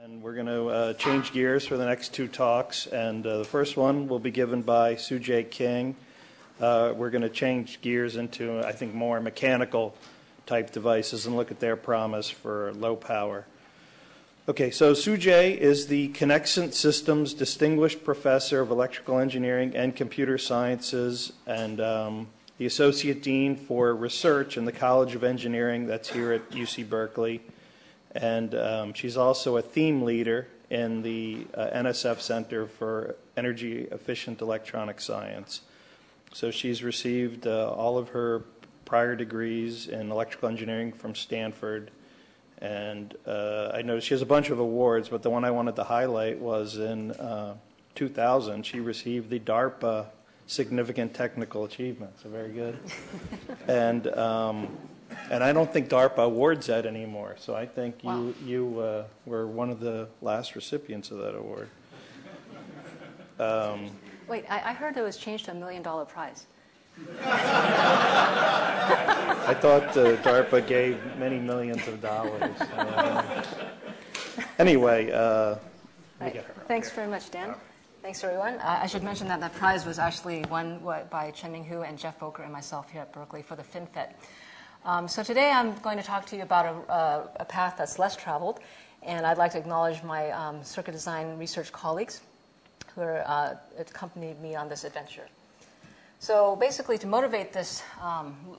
And we're going to change gears for the next two talks, and the first one will be given by Sujay King. We're going to change gears into, I think, more mechanical type devices and look at their promise for low power. Okay, so Sujay is the Connexent Systems Distinguished Professor of Electrical Engineering and Computer Sciences and the Associate Dean for Research in the College of Engineering that's here at UC Berkeley. And she's also a theme leader in the NSF Center for Energy Efficient Electronic Science. So she's received all of her prior degrees in electrical engineering from Stanford. And I noticed she has a bunch of awards, but the one I wanted to highlight was in 2000. She received the DARPA Significant Technical Achievement, so very good. And I don't think DARPA awards that anymore, so I think you were one of the last recipients of that award. Wait, I heard it was changed to $1 million prize. I thought DARPA gave many millions of dollars. Anyway, thanks very much, Dan. Thanks, everyone. I should mention that that prize was actually won by Chen-Ming Hu and Jeff Boker and myself here at Berkeley for the FinFET. So today I'm going to talk to you about a path that's less traveled, and I'd like to acknowledge my circuit design research colleagues who are accompanied me on this adventure. So basically, to motivate this,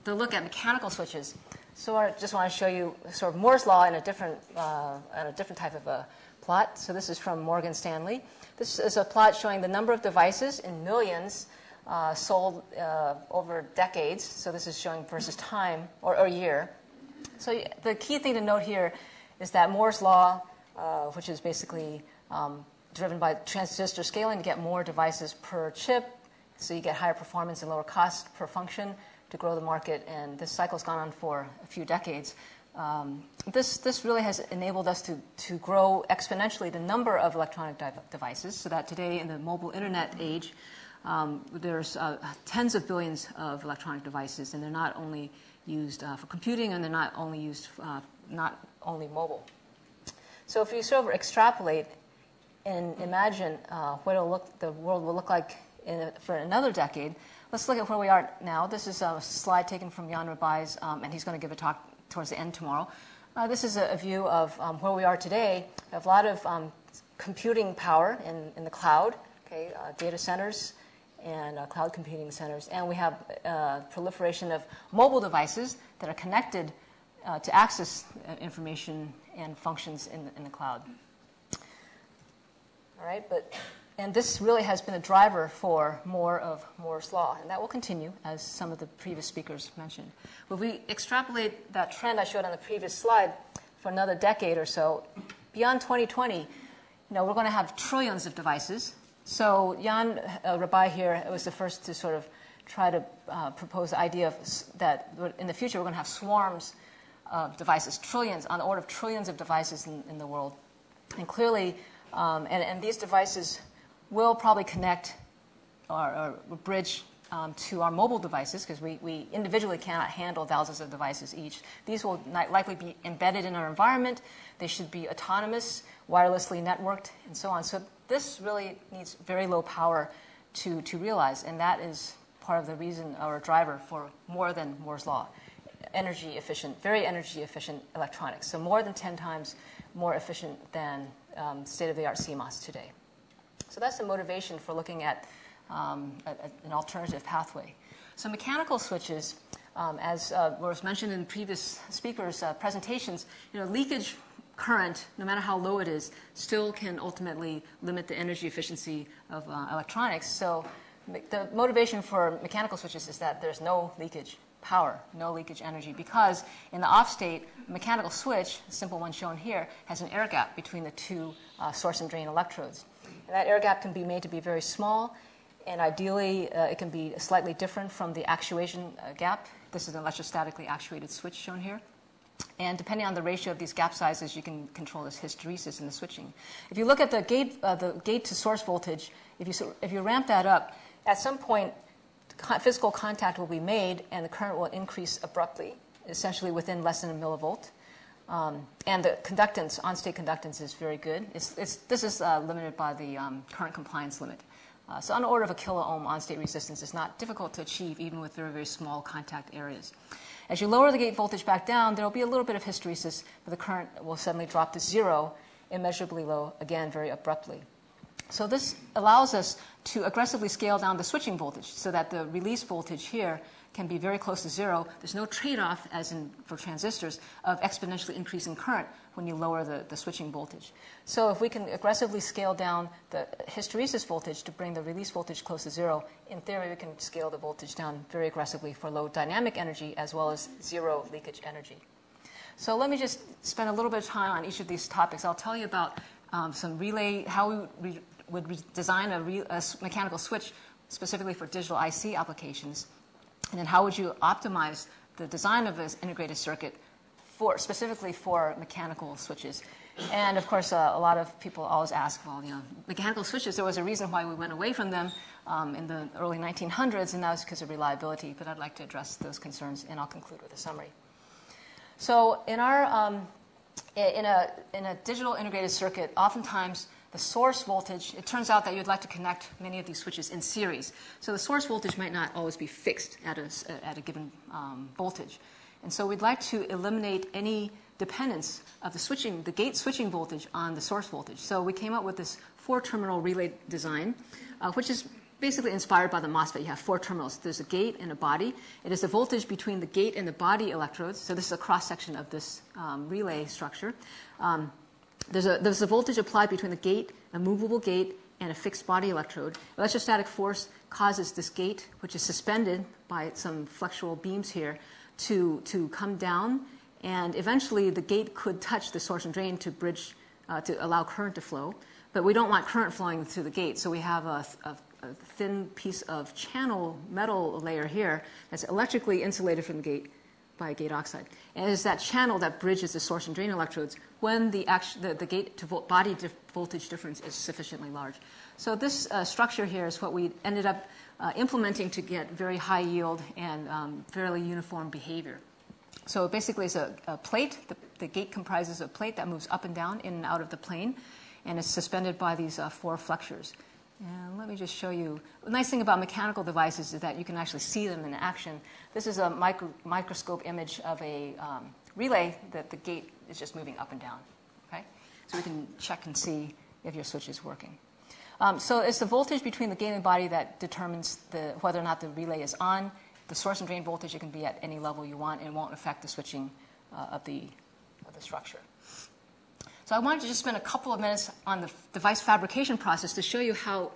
to look at mechanical switches, so I just want to show you sort of Moore's law in a different type of a plot. So this is from Morgan Stanley. This is a plot showing the number of devices in millions sold over decades. So this is showing versus time or year. So the key thing to note here is that Moore's law, which is basically driven by transistor scaling to get more devices per chip, so you get higher performance and lower cost per function to grow the market. And this cycle's gone on for a few decades. This really has enabled us to grow exponentially the number of electronic devices, so that today in the mobile internet age, there's tens of billions of electronic devices, and they're not only used for computing, and they're not only used not only mobile. So if you sort of extrapolate and imagine what the world will look like for another decade, let's look at where we are now. This is a slide taken from Jan Rabai's, and he's going to give a talk towards the end tomorrow. This is a view of where we are today. We have a lot of computing power in the cloud, okay, data centers and cloud computing centers. And we have proliferation of mobile devices that are connected to access information and functions in the cloud. All right, and this really has been a driver for more of Moore's law, and that will continue, as some of the previous speakers mentioned. But if we extrapolate that trend I showed on the previous slide for another decade or so, beyond 2020, we're going to have trillions of devices. So Jan Rabai here was the first to sort of try to propose the idea that in the future we're going to have swarms of devices, trillions, on the order of trillions of devices in the world. And clearly, and these devices will probably connect or bridge to our mobile devices, because we individually cannot handle thousands of devices each. These will likely be embedded in our environment. They should be autonomous, wirelessly networked, and so on. So this really needs very low power to realize, and that is part of the reason or driver for more than Moore's law. Energy efficient, very energy efficient electronics. So more than 10 times more efficient than state-of-the-art CMOS today. So that's the motivation for looking at an alternative pathway. So mechanical switches, as was mentioned in previous speakers' presentations, leakage current, no matter how low it is, still can ultimately limit the energy efficiency of electronics. So the motivation for mechanical switches is that there's no leakage power, no leakage energy, because in the off state, a mechanical switch, the simple one shown here, has an air gap between the two source and drain electrodes. And that air gap can be made to be very small, and ideally it can be slightly different from the actuation gap. This is an electrostatically actuated switch shown here. And depending on the ratio of these gap sizes, you can control this hysteresis in the switching. If you look at the gate to source voltage, if you ramp that up, at some point physical contact will be made and the current will increase abruptly, essentially within less than a millivolt. And the conductance, on-state conductance, is very good. This is limited by the current compliance limit. So on the order of a kilo ohm on-state resistance is not difficult to achieve even with very, very small contact areas. As you lower the gate voltage back down, there will be a little bit of hysteresis, but the current will suddenly drop to zero, immeasurably low, again, very abruptly. So this allows us to aggressively scale down the switching voltage so that the release voltage here can be very close to zero. There's no trade-off, as in for transistors, of exponentially increasing current when you lower the switching voltage. So if we can aggressively scale down the hysteresis voltage to bring the release voltage close to zero, in theory we can scale the voltage down very aggressively for low dynamic energy as well as zero leakage energy. So let me just spend a little bit of time on each of these topics. I'll tell you about some relay, how we would design a mechanical switch specifically for digital IC applications. And then how would you optimize the design of this integrated circuit specifically for mechanical switches? And of course, a lot of people always ask, well, mechanical switches, there was a reason why we went away from them in the early 1900s, and that was because of reliability. But I'd like to address those concerns, and I'll conclude with a summary. So in our in a digital integrated circuit, oftentimes the source voltage, it turns out that you'd like to connect many of these switches in series. So the source voltage might not always be fixed at a given voltage. And so we'd like to eliminate any dependence of the gate switching voltage on the source voltage. So we came up with this 4-terminal relay design, which is basically inspired by the MOSFET. You have 4 terminals. There's a gate and a body. It is the voltage between the gate and the body electrodes. So this is a cross-section of this relay structure. There's a voltage applied between the gate, a movable gate, and a fixed body electrode. Electrostatic force causes this gate, which is suspended by some flexural beams here, to come down. And eventually, the gate could touch the source and drain to bridge, to allow current to flow. But we don't want current flowing through the gate, so we have a thin piece of channel metal layer here that's electrically insulated from the gate by gate oxide. And it is that channel that bridges the source and drain electrodes when the gate to body voltage difference is sufficiently large. So this structure here is what we ended up implementing to get very high yield and fairly uniform behavior. So basically it's a plate. The gate comprises a plate that moves up and down in and out of the plane, and it's suspended by these 4 flexures. And let me just show you. The nice thing about mechanical devices is that you can actually see them in action. This is a microscope image of a relay that the gate is just moving up and down. Okay? So we can check and see if your switch is working. So it's the voltage between the gate and body that determines whether or not the relay is on. The source and drain voltage, it can be at any level you want, and it won't affect the switching of the structure. So I wanted to just spend a couple of minutes on the device fabrication process to show you how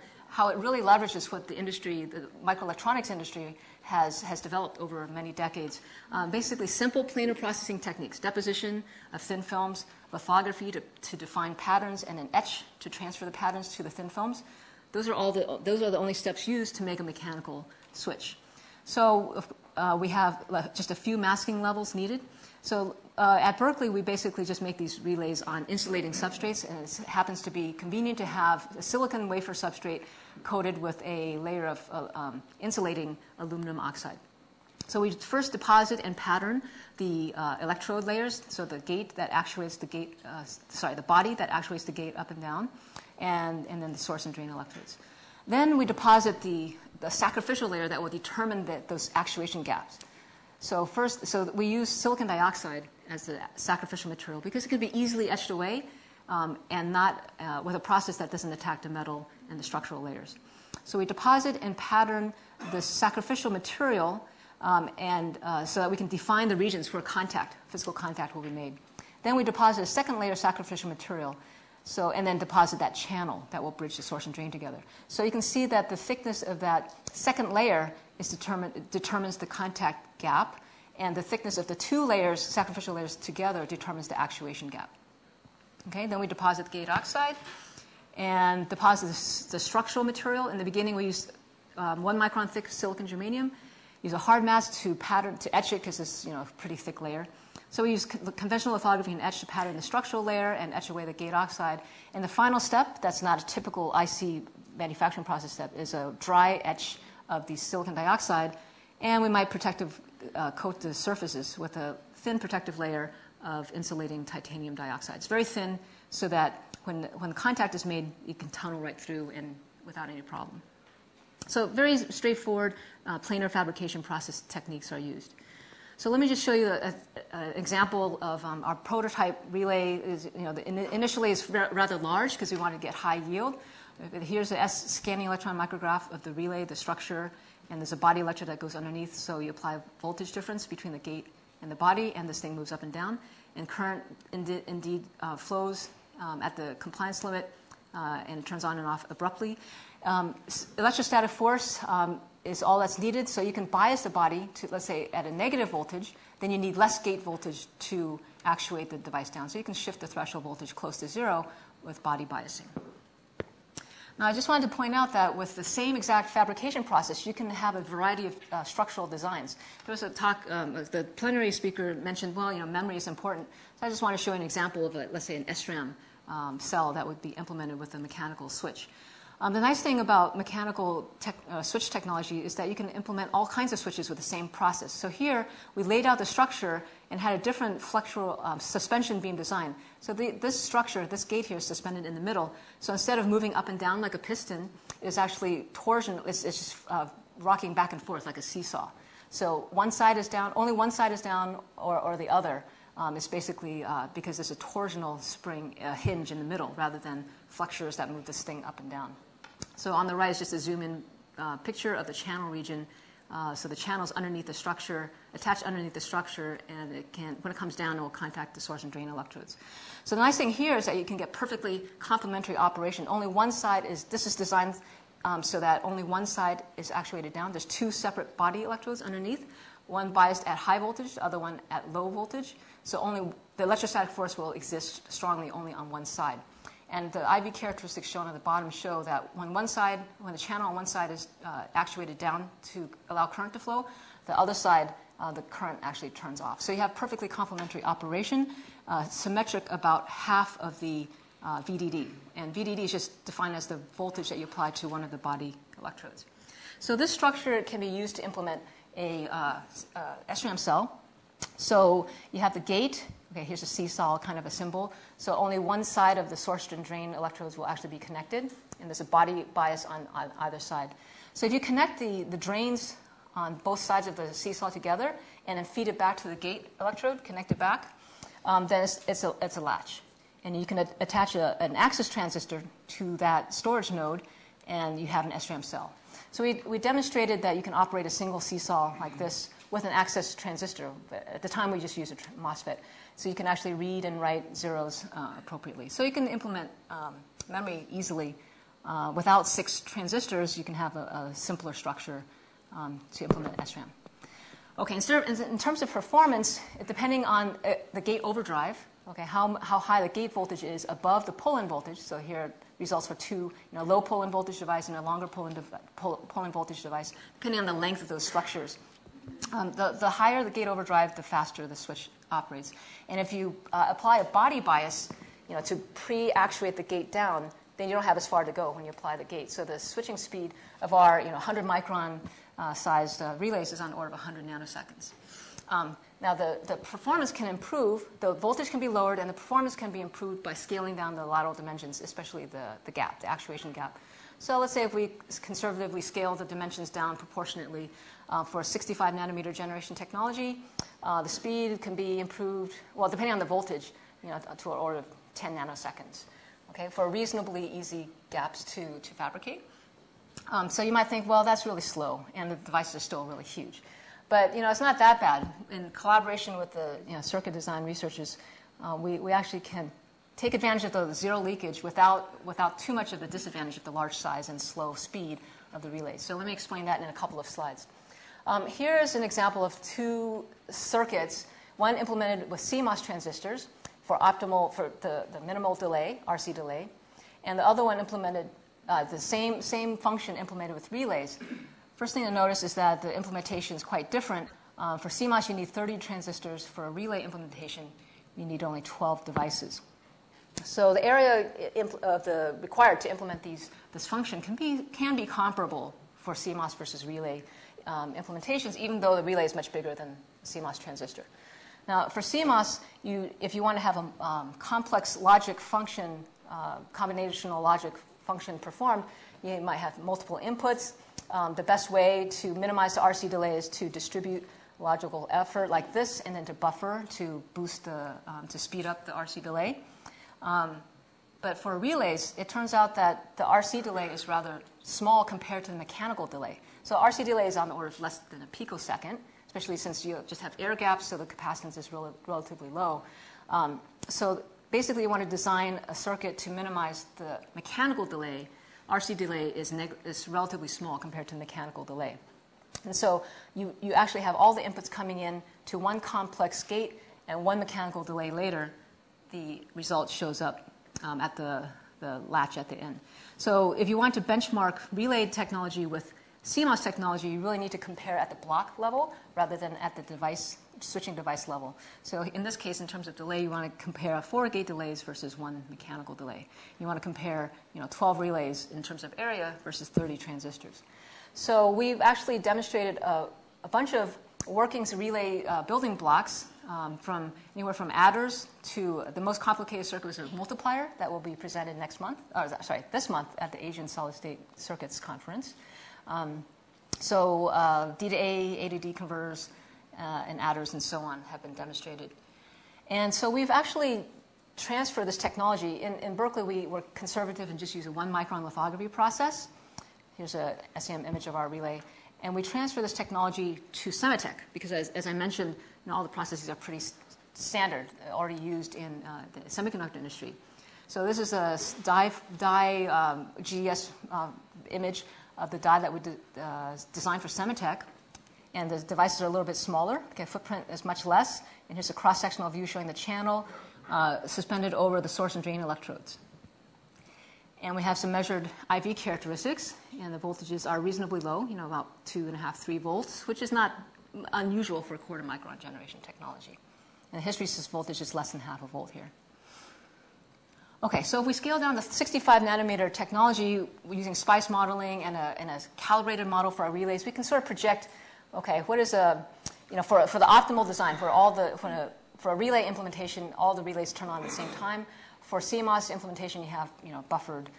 it really leverages what the industry, the microelectronics industry, has developed over many decades. Basically, simple planar processing techniques: deposition of thin films, lithography to define patterns, and an etch to transfer the patterns to the thin films. Those are the only steps used to make a mechanical switch. So we have just a few masking levels needed. So at Berkeley, we basically just make these relays on insulating substrates, and it happens to be convenient to have a silicon wafer substrate coated with a layer of insulating aluminum oxide. So we first deposit and pattern the electrode layers, so the gate that actuates the gate, the body that actuates the gate up and down, and then the source and drain electrodes. Then we deposit the sacrificial layer that will determine those actuation gaps. So we use silicon dioxide as the sacrificial material because it can be easily etched away and not with a process that doesn't attack the metal and the structural layers. So we deposit and pattern the sacrificial material so that we can define the regions where physical contact will be made. Then we deposit a second layer of sacrificial material, and then deposit that channel that will bridge the source and drain together. So you can see that the thickness of that second layer determines the contact gap, and the thickness of the 2 layers, sacrificial layers together, determines the actuation gap. Okay, then we deposit the gate oxide and deposit the structural material. In the beginning, we use 1 micron thick silicon germanium. Use a hard mask to etch it because it's a pretty thick layer. So we use conventional lithography and etch to pattern the structural layer and etch away the gate oxide. And the final step, that's not a typical IC manufacturing process step, is a dry etch of the silicon dioxide. And we might coat the surfaces with a thin protective layer of insulating titanium dioxide. It's very thin so that when contact is made, it can tunnel right through and without any problem. So very straightforward planar fabrication process techniques are used. So let me just show you an example of our prototype relay. Initially it's rather large because we want to get high yield. Here's a scanning electron micrograph of the relay, the structure, and there's a body electrode that goes underneath. So you apply voltage difference between the gate and the body, and this thing moves up and down. And current indeed flows at the compliance limit, and it turns on and off abruptly. Electrostatic force is all that's needed, so you can bias the body to, let's say, at a negative voltage, then you need less gate voltage to actuate the device down. So you can shift the threshold voltage close to zero with body biasing. Now, I just wanted to point out that with the same exact fabrication process, you can have a variety of structural designs. There was a talk, the plenary speaker mentioned, well, memory is important. So I just want to show an example of, let's say, an SRAM cell that would be implemented with a mechanical switch. The nice thing about mechanical switch technology is that you can implement all kinds of switches with the same process. So here, we laid out the structure and had a different flexural suspension beam design. So this structure, this gate here is suspended in the middle. So instead of moving up and down like a piston, it's actually torsion. It's just rocking back and forth like a seesaw. So one side is down, only one side is down or the other. It's basically because there's a torsional spring hinge in the middle rather than flexures that move this thing up and down. So on the right is just a zoom-in picture of the channel region. So the channel's underneath the structure, attached underneath the structure, and when it comes down, it will contact the source and drain electrodes. So the nice thing here is that you can get perfectly complementary operation. Only one side this is designed so that only one side is actuated down. There's two separate body electrodes underneath, one biased at high voltage, the other one at low voltage. So only the electrostatic force will exist strongly only on one side. And the IV characteristics shown at the bottom show that when the channel on one side is actuated down to allow current to flow, the other side, the current actually turns off. So you have perfectly complementary operation, symmetric about half of the VDD. And VDD is just defined as the voltage that you apply to one of the body electrodes. So this structure can be used to implement a SRAM cell. So you have the gate. Okay, here's a seesaw, kind of a symbol. So only one side of the source and drain electrodes will actually be connected, and there's a body bias on either side. So if you connect the drains on both sides of the seesaw together and then feed it back to the gate electrode, connect it back, then it's a latch. And you can attach an access transistor to that storage node, and you have an SRAM cell. So we demonstrated that you can operate a single seesaw like this with an access transistor. At the time, we just used a MOSFET. So you can actually read and write zeros appropriately. So you can implement memory easily. Without 6 transistors, you can have a simpler structure to implement SRAM. Okay, in terms of performance, depending on the gate overdrive, okay, how high the gate voltage is above the pull-in voltage. So here results for two low pull-in voltage device and a longer pull-in voltage device, depending on the length of those structures. The higher the gate overdrive, the faster the switch operates. And if you apply a body bias, to pre-actuate the gate down, then you don't have as far to go when you apply the gate. So the switching speed of our 100 micron sized relays is on the order of 100 nanoseconds. Now the performance can improve, the voltage can be lowered, and the performance can be improved by scaling down the lateral dimensions, especially the gap, the actuation gap. So let's say if we conservatively scale the dimensions down proportionately for a 65 nanometer generation technology, the speed can be improved, well, depending on the voltage, to an order of 10 nanoseconds, okay, for reasonably easy gaps to fabricate. So you might think, well, that's really slow, and the devices are still really huge. But it's not that bad. In collaboration with the circuit design researchers, we actually can take advantage of the zero leakage without too much of the disadvantage of the large size and slow speed of the relays. So let me explain that in a couple of slides. Here is an example of 2 circuits, one implemented with CMOS transistors for the minimal delay, RC delay, and the other one implemented the same function implemented with relays. First thing to notice is that the implementation is quite different. For CMOS, you need 30 transistors. For a relay implementation, you need only 12 devices. So the area required to implement this function can be comparable for CMOS versus relay implementations, even though the relay is much bigger than the CMOS transistor. Now, for CMOS, if you want to have a complex logic function, combinational logic function performed, you might have multiple inputs. The best way to minimize the RC delay is to distribute logical effort like this, and then to buffer to boost to speed up the RC delay. But for relays, it turns out that the RC delay is rather small compared to the mechanical delay. So RC delay is on the order of less than a picosecond, especially since you just have air gaps, so the capacitance is relatively low. So basically, you want to design a circuit to minimize the mechanical delay. RC delay is relatively small compared to mechanical delay. And so you actually have all the inputs coming in to one complex gate, and one mechanical delay later, the result shows up at the latch at the end. So if you want to benchmark relay technology with CMOS technology, you really need to compare at the block level rather than at the switching device level. So in this case, in terms of delay, you want to compare 4 gate delays versus 1 mechanical delay. You want to compare 12 relays in terms of area versus 30 transistors. So we've actually demonstrated a bunch of workings relay building blocks from anywhere from adders to the most complicated circuit is a multiplier that will be presented this month at the Asian Solid State Circuits Conference. So D to A to D converters, and adders and so on have been demonstrated. And so we've actually transferred this technology. In Berkeley, we were conservative and just use a 1 micron lithography process. Here's a SEM image of our relay. And we transfer this technology to SEMATECH because, as I mentioned, all the processes are pretty standard, already used in the semiconductor industry. So this is a die GES image of the die that we designed for SEMATECH. And the devices are a little bit smaller. Okay, footprint is much less. And here's a cross-sectional view showing the channel suspended over the source and drain electrodes. And we have some measured IV characteristics, and the voltages are reasonably low, about 2.5, 3 volts, which is not unusual for a quarter micron generation technology. And the hysteresis voltage is less than half a volt here. Okay, so if we scale down the 65 nanometer technology using SPICE modeling and a calibrated model for our relays, we can sort of project, okay, what is for the optimal design for a relay implementation, all the relays turn on at the same time. For CMOS implementation, you have buffered,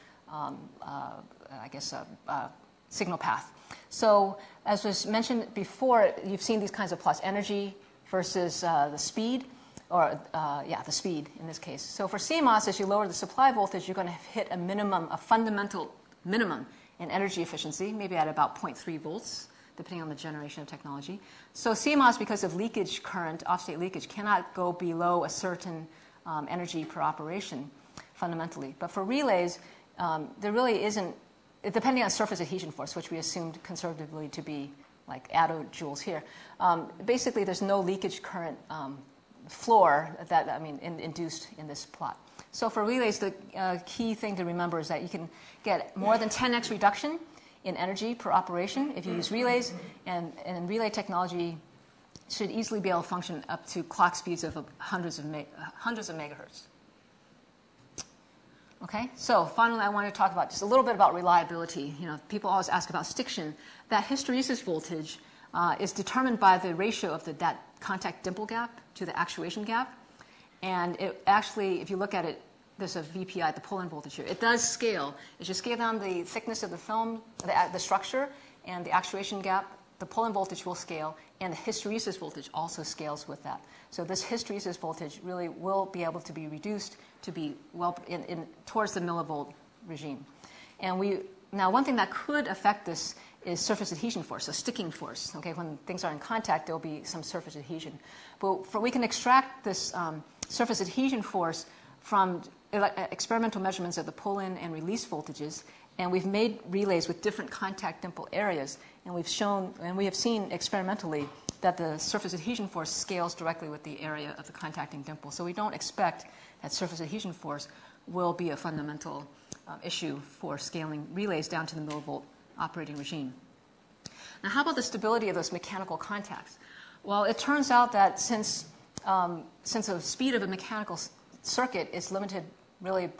signal path. So as was mentioned before, you've seen these kinds of plots: energy versus the speed, the speed in this case. So for CMOS, as you lower the supply voltage, you're going to hit a fundamental minimum in energy efficiency, maybe at about 0.3 volts, depending on the generation of technology. So CMOS, because of leakage current, offstate leakage, cannot go below a certain energy per operation fundamentally. But for relays, there really isn't, depending on surface adhesion force, which we assumed conservatively to be like attojoules here, basically there's no leakage current floor induced in this plot. So for relays, the key thing to remember is that you can get more than 10x reduction in energy per operation if you use relays, and relay technology should easily be able to function up to clock speeds of hundreds of megahertz. Okay, so finally I want to talk about just a little bit about reliability. People always ask about stiction. That hysteresis voltage is determined by the ratio of that contact dimple gap to the actuation gap. And it actually, if you look at it, there's a VPI, the pull-in voltage here. It does scale. As you scale down the thickness of the film, the structure, and the actuation gap, the pull-in voltage will scale, and the hysteresis voltage also scales with that. So this hysteresis voltage really will be able to be reduced to be towards the millivolt regime. And now one thing that could affect this is surface adhesion force, so sticking force. Okay, when things are in contact, there will be some surface adhesion. But we can extract this surface adhesion force from experimental measurements of the pull-in and release voltages, and we've made relays with different contact dimple areas, and we have seen experimentally that the surface adhesion force scales directly with the area of the contacting dimple. So we don't expect that surface adhesion force will be a fundamental issue for scaling relays down to the millivolt operating regime. Now, how about the stability of those mechanical contacts? Well, it turns out that since the speed of a mechanical circuit is limited really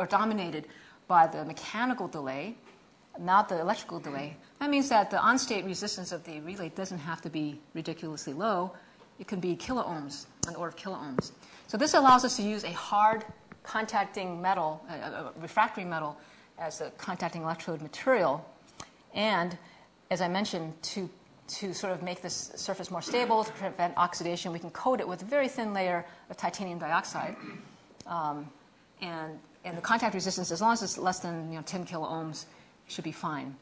dominated by the mechanical delay, not the electrical delay, that means that the on-state resistance of the relay doesn't have to be ridiculously low. It can be kiloohms on the order of kiloohms. So this allows us to use a hard contacting metal, a refractory metal, as a contacting electrode material. And as I mentioned, to sort of make this surface more stable, to prevent oxidation, we can coat it with a very thin layer of titanium dioxide. And the contact resistance, as long as it's less than 10 kiloohms, should be fine.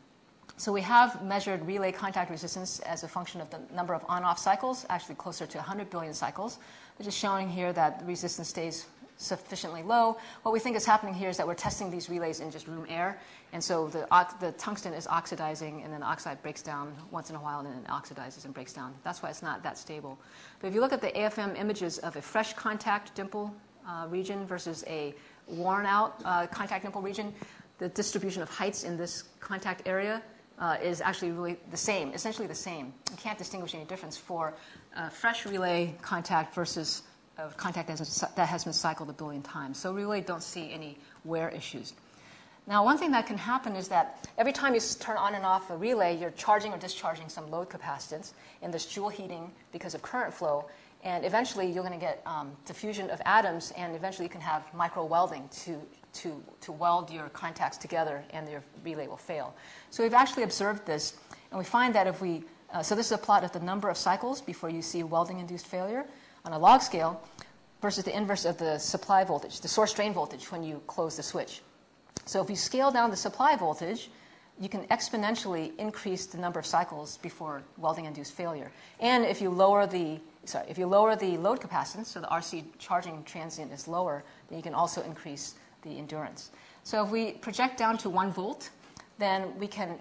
So we have measured relay contact resistance as a function of the number of on-off cycles, actually closer to 100 billion cycles, which is showing here that the resistance stays sufficiently low. What we think is happening here is that we're testing these relays in just room air, and so the tungsten is oxidizing, and then the oxide breaks down once in a while, and then it oxidizes and breaks down. That's why it's not that stable. But if you look at the AFM images of a fresh contact dimple region versus a worn-out contact dimple region, the distribution of heights in this contact area is actually really the same, essentially the same. You can't distinguish any difference for fresh relay contact versus contact that has been cycled a billion times. So we really don't see any wear issues. Now, one thing that can happen is that every time you turn on and off a relay, you're charging or discharging some load capacitance, and there's joule heating because of current flow. And eventually, you're going to get diffusion of atoms, and eventually you can have micro welding to weld your contacts together, and your relay will fail. So we've actually observed this, and we find that if we so this is a plot of the number of cycles before you see welding-induced failure on a log scale versus the inverse of the supply voltage, the source drain voltage when you close the switch. So if you scale down the supply voltage, you can exponentially increase the number of cycles before welding-induced failure. And if you lower the load capacitance, so the RC charging transient is lower, then you can also increase the endurance. So if we project down to 1 volt, then we can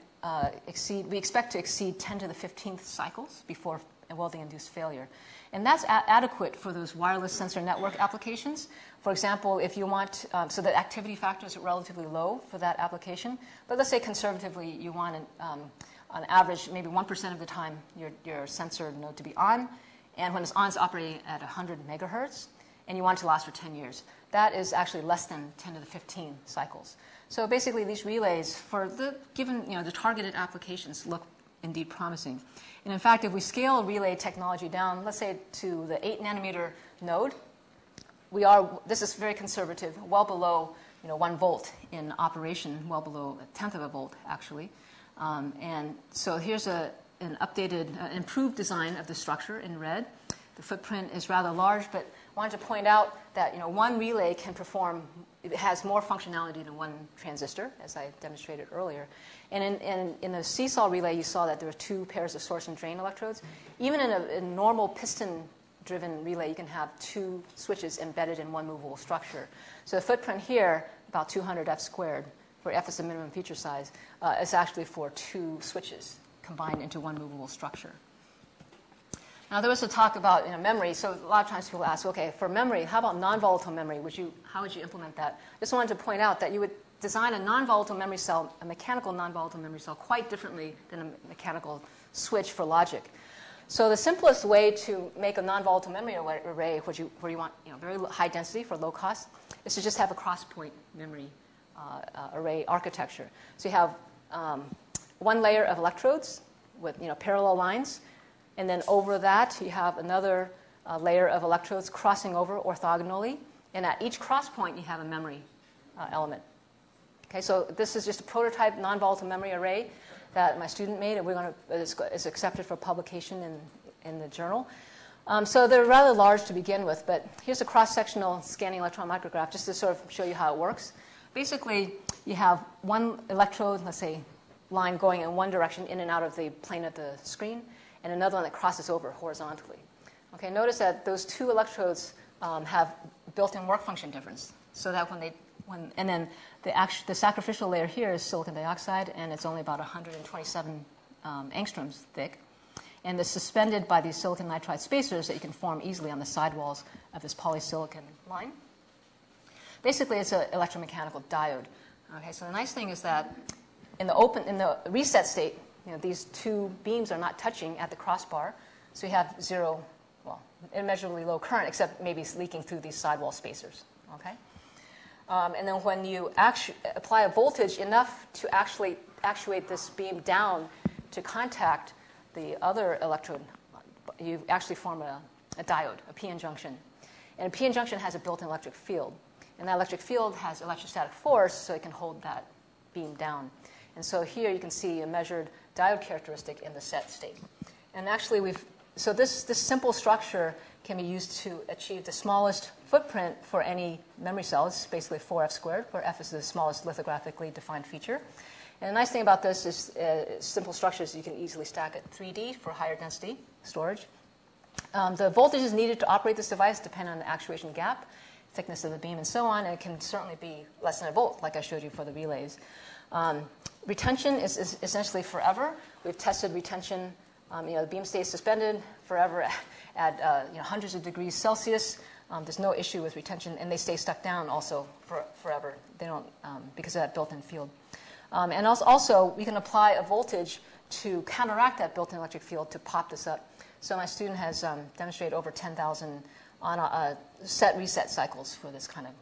expect to exceed 10 to the 15th cycles before welding-induced failure. And that's adequate for those wireless sensor network applications. For example, if you want, so the activity factor is relatively low for that application, but let's say conservatively you want, on average, maybe 1% of the time your sensor node to be on, and when it's on, it's operating at 100 megahertz, and you want it to last for 10 years. That is actually less than 10 to the 15 cycles. So basically, these relays, for the given, the targeted applications, look indeed promising. And in fact, if we scale relay technology down, let's say to the 8 nanometer node, this is very conservative, well below 1 volt in operation, well below 1/10 of a volt, actually. And so here's an updated, improved design of the structure in red. The footprint is rather large, but I wanted to point out that one relay can perform, it has more functionality than one transistor, as I demonstrated earlier. And in the seesaw relay, you saw that there were 2 pairs of source and drain electrodes. Even in a normal piston-driven relay, you can have 2 switches embedded in one movable structure. So the footprint here, about 200 F squared, where F is the minimum feature size, is actually for 2 switches combined into one movable structure. Now, there was a talk about memory. So a lot of times people ask, okay, for memory, how about non-volatile memory? How would you implement that? Just wanted to point out that you would design a non-volatile memory cell, a mechanical non-volatile memory cell, quite differently than a mechanical switch for logic. So the simplest way to make a non-volatile memory array, where you want very high density for low cost, is to just have a cross-point memory array architecture. So you have one layer of electrodes with parallel lines. And then over that, you have another layer of electrodes crossing over orthogonally. And at each cross point, you have a memory element. Okay, so this is just a prototype non-volatile memory array that my student made, and it's accepted for publication in the journal. So they're rather large to begin with, but here's a cross-sectional scanning electron micrograph just to sort of show you how it works. Basically, you have one electrode, let's say, line going in one direction in and out of the plane of the screen, and another one that crosses over horizontally. Okay, notice that those 2 electrodes have built-in work function difference, so that and then the sacrificial layer here is silicon dioxide, and it's only about 127 angstroms thick, and it's suspended by these silicon nitride spacers that you can form easily on the sidewalls of this polysilicon line. Basically, it's an electromechanical diode. Okay, so the nice thing is that in the reset state, these 2 beams are not touching at the crossbar, so you have zero, immeasurably low current, except maybe it's leaking through these sidewall spacers. Okay, and then when you apply a voltage enough to actually actuate this beam down to contact the other electrode, you actually form a a diode, a p-n junction. And a p-n junction has a built-in electric field. And that electric field has electrostatic force, so it can hold that beam down. And so here you can see a measured diode characteristic in the set state. And actually, so this simple structure can be used to achieve the smallest footprint for any memory cell. It's basically 4f squared, where f is the smallest lithographically defined feature. And the nice thing about this is simple structures you can easily stack at 3D for higher density storage. The voltages needed to operate this device depend on the actuation gap, thickness of the beam, and so on. And it can certainly be less than a volt, like I showed you for the relays. Retention is essentially forever. We've tested retention. The beam stays suspended forever at hundreds of degrees Celsius. There's no issue with retention, and they stay stuck down also forever. They don't because of that built-in field. And also, we can apply a voltage to counteract that built-in electric field to pop this up. So my student has demonstrated over 10,000 on set reset cycles for this kind of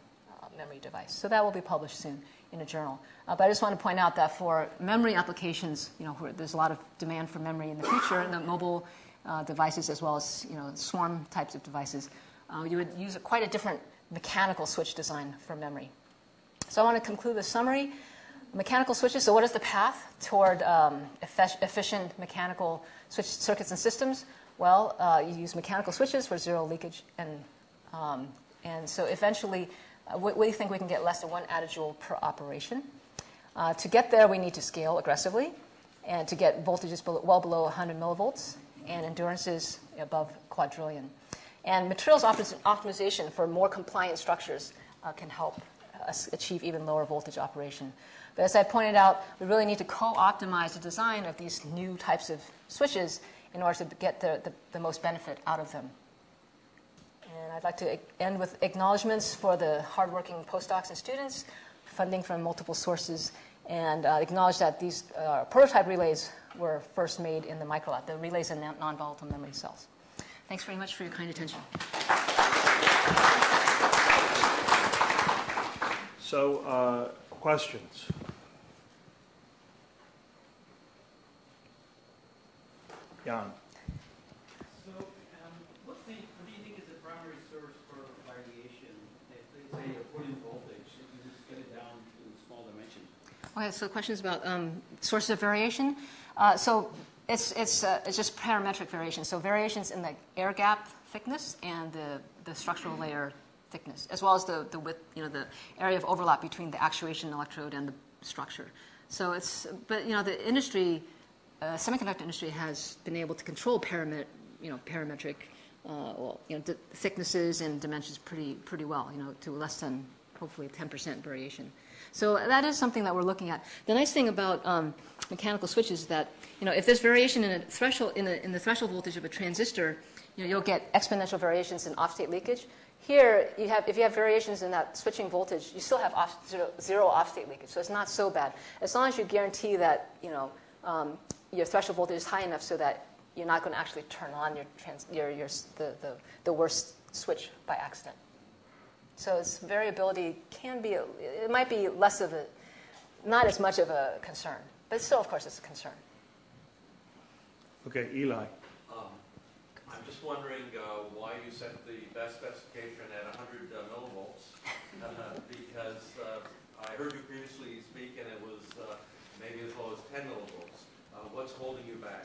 memory device. So that will be published soon in a journal. But I just want to point out that for memory applications, where there's a lot of demand for memory in the future, in the mobile devices as well as swarm types of devices, you would use quite a different mechanical switch design for memory. So I want to conclude the summary. Mechanical switches, so what is the path toward efficient mechanical switch circuits and systems? Well, you use mechanical switches for zero leakage, and so eventually, we think we can get less than 1 attajoule per operation. To get there, we need to scale aggressively, and to get voltages well below 100 millivolts, and endurances above quadrillion. And materials optimization for more compliant structures can help us achieve even lower voltage operation. But as I pointed out, we really need to co-optimize the design of these new types of switches in order to get the most benefit out of them. And I'd like to end with acknowledgements for the hardworking postdocs and students, funding from multiple sources, and acknowledge that these prototype relays were first made in the microlab, the relays in non-volatile memory cells. Thanks very much for your kind attention. So, questions? Jan. So, what do you think is the primary source for variation? If they say you put in voltage, if you just get it down to small dimensions. Okay, so questions about sources of variation. So it's just parametric variation. So variations in the air gap thickness and the structural layer thickness, as well as the width, the area of overlap between the actuation electrode and the structure. So the industry, semiconductor industry, has been able to control parametric, thicknesses and dimensions pretty well, to less than hopefully 10% variation. So that is something that we're looking at. The nice thing about mechanical switches is that if there's variation in a threshold in the threshold voltage of a transistor, you'll get exponential variations in offstate leakage. Here, if you have variations in that switching voltage, you still have zero offstate leakage. So it's not so bad, as long as you guarantee that your threshold voltage is high enough so that you're not going to actually turn on the worst switch by accident. So its variability it might be not as much of a concern, but still, of course, it's a concern. Okay, Eli. I'm just wondering why you set the best specification at 100 millivolts, because I heard you previously speak and it was maybe as low as 10 millivolts. What's holding you back?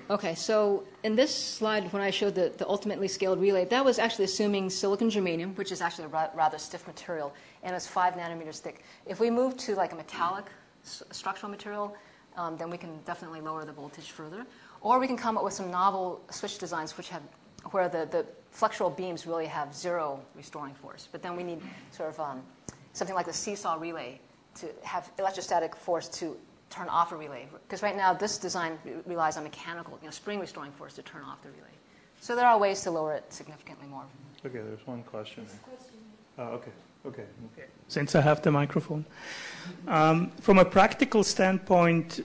Okay, so in this slide, when I showed the ultimately scaled relay, that was actually assuming silicon germanium, which is actually a rather stiff material, and it's 5 nanometers thick. If we move to like a metallic structural material, then we can definitely lower the voltage further. Or we can come up with some novel switch designs where the flexural beams really have zero restoring force. But then we need sort of something like the seesaw relay to have electrostatic force to turn off a relay. Because right now this design relies on mechanical, spring restoring force to turn off the relay. So there are ways to lower it significantly more. Okay, there's one question. Okay. Since I have the microphone. From a practical standpoint,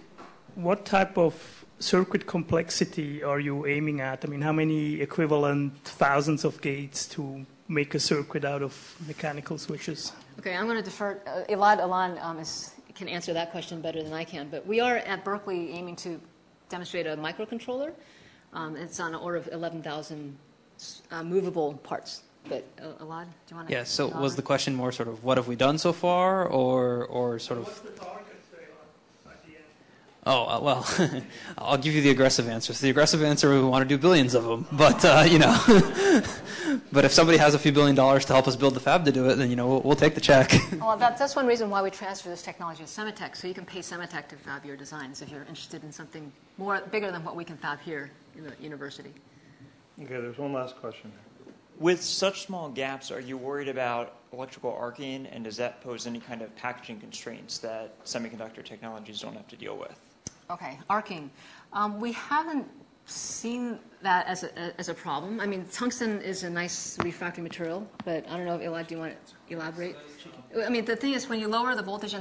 what type of circuit complexity are you aiming at? I mean, how many equivalent thousands of gates to make a circuit out of mechanical switches? Okay, I'm going to defer. Elad Alan can answer that question better than I can. But we are at Berkeley aiming to demonstrate a microcontroller. It's on the order of 11,000 movable parts. But Elad, do you want to? Yeah. So was the question more sort of what have we done so far, or sort of? What's the target at the end? Oh well, I'll give you the aggressive answer. So the aggressive answer, we want to do billions of them, but but if somebody has a few $1 billion to help us build the fab to do it, then we'll take the check. Well, that's one reason why we transfer this technology to SEMATECH, so you can pay SEMATECH to fab your designs if you're interested in something bigger than what we can fab here in the university. Okay, there's one last question. With such small gaps, are you worried about electrical arcing, and does that pose any kind of packaging constraints that semiconductor technologies don't have to deal with? Okay, arcing. We haven't seen that as a problem. I mean, tungsten is a nice refractory material, but I don't know, Elad, do you want to elaborate? I mean, the thing is, when you lower the voltage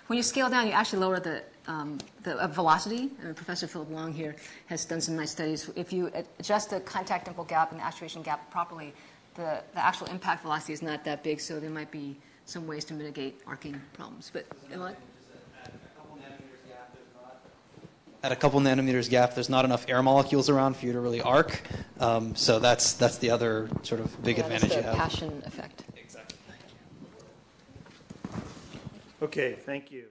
when you scale down, you actually lower the velocity. And Professor Philip Long here has done some nice studies. If you adjust the contact dimple gap and the actuation gap properly, the actual impact velocity is not that big, so there might be some ways to mitigate arcing problems. But Elad? At a couple nanometers gap, there's not enough air molecules around for you to really arc. So that's the other sort of big advantage you have. The passion effect. Exactly. Okay, thank you.